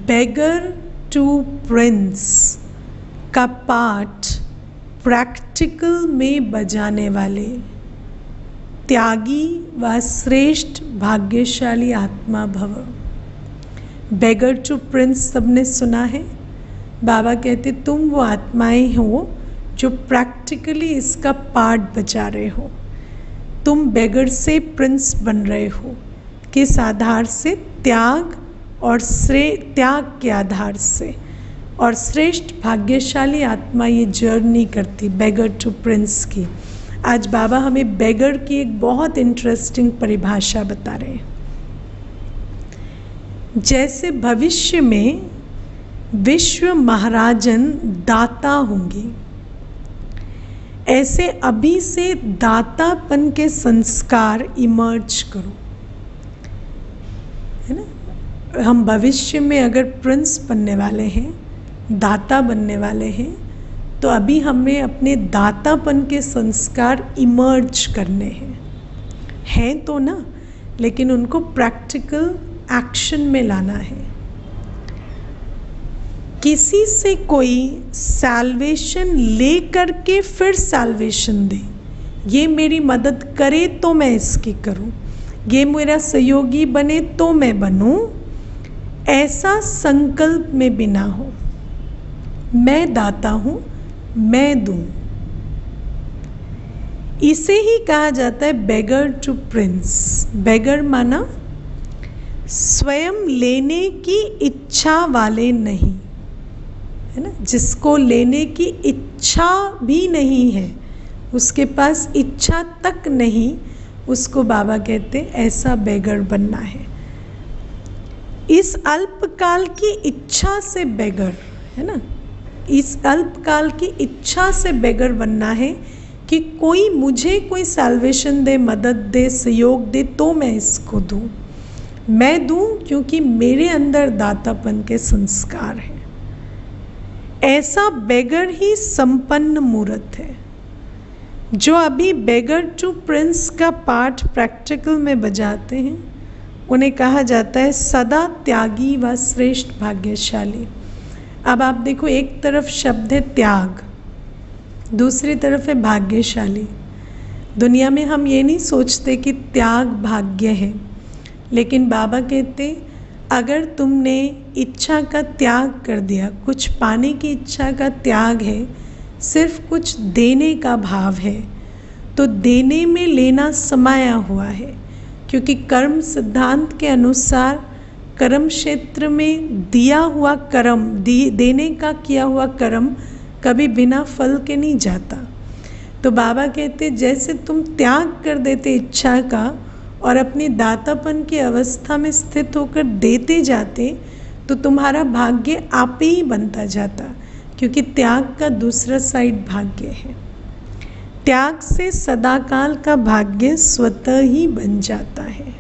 Beggar to Prince का पाठ practical में बजाने वाले त्यागी व श्रेष्ठ भाग्यशाली आत्मा भव। बेगर टू प्रिंस सबने सुना है। बाबा कहते तुम वो आत्माएं हो जो प्रैक्टिकली इसका पाठ बजा रहे हो। तुम बेगर से प्रिंस बन रहे हो। किस आधार से? त्याग और त्याग के आधार से। और श्रेष्ठ भाग्यशाली आत्मा ये जर्नी करती बेगर टू प्रिंस की। आज बाबा हमें बेगर की एक बहुत इंटरेस्टिंग परिभाषा बता रहे हैं। जैसे भविष्य में विश्व महाराजन दाता होंगे, ऐसे अभी से दातापन के संस्कार इमर्ज करो, है ना। हम भविष्य में अगर प्रिंस बनने वाले हैं, दाता बनने वाले हैं, तो अभी हमें अपने दातापन के संस्कार इमर्ज करने हैं तो ना, लेकिन उनको प्रैक्टिकल एक्शन में लाना है। किसी से कोई सैल्वेशन ले करके फिर सैल्वेशन दे, ये मेरी मदद करे तो मैं इसकी करूं, ये मेरा सहयोगी बने तो मैं बनूं, ऐसा संकल्प में बिना हो। मैं दाता हूं, मैं दूं। इसे ही कहा जाता है बेगर टू प्रिंस। बेगर माना स्वयं लेने की इच्छा वाले नहीं, है ना। जिसको लेने की इच्छा भी नहीं है, उसके पास इच्छा तक नहीं, उसको बाबा कहते ऐसा बेगर बनना है। इस अल्पकाल की इच्छा से बेगर, है ना, इस अल्पकाल की इच्छा से बेगर बनना है कि कोई मुझे कोई सैल्वेशन दे, मदद दे, सहयोग दे तो मैं इसको दूं। मैं दूं क्योंकि मेरे अंदर दातापन के संस्कार हैं। ऐसा बेगर ही संपन्न मूर्त है। जो अभी बेगर टू प्रिंस का पाठ प्रैक्टिकल में बजाते हैं, उन्हें कहा जाता है सदा त्यागी व श्रेष्ठ भाग्यशाली। अब आप देखो, एक तरफ शब्द है त्याग, दूसरी तरफ है भाग्यशाली। दुनिया में हम ये नहीं सोचते कि त्याग भाग्य है, लेकिन बाबा कहते अगर तुमने इच्छा का त्याग कर दिया, कुछ पाने की इच्छा का त्याग है, सिर्फ कुछ देने का भाव है, तो देने में लेना समाया हुआ है। क्योंकि कर्म सिद्धांत के अनुसार कर्म क्षेत्र में दिया हुआ कर्म, देने का किया हुआ कर्म कभी बिना फल के नहीं जाता। तो बाबा कहते जैसे तुम त्याग कर देते इच्छा का और अपनी दातापन की अवस्था में स्थित होकर देते जाते, तो तुम्हारा भाग्य आप ही बनता जाता। क्योंकि त्याग का दूसरा साइड भाग्य है। त्याग से सदाकाल का भाग्य स्वतः ही बन जाता है।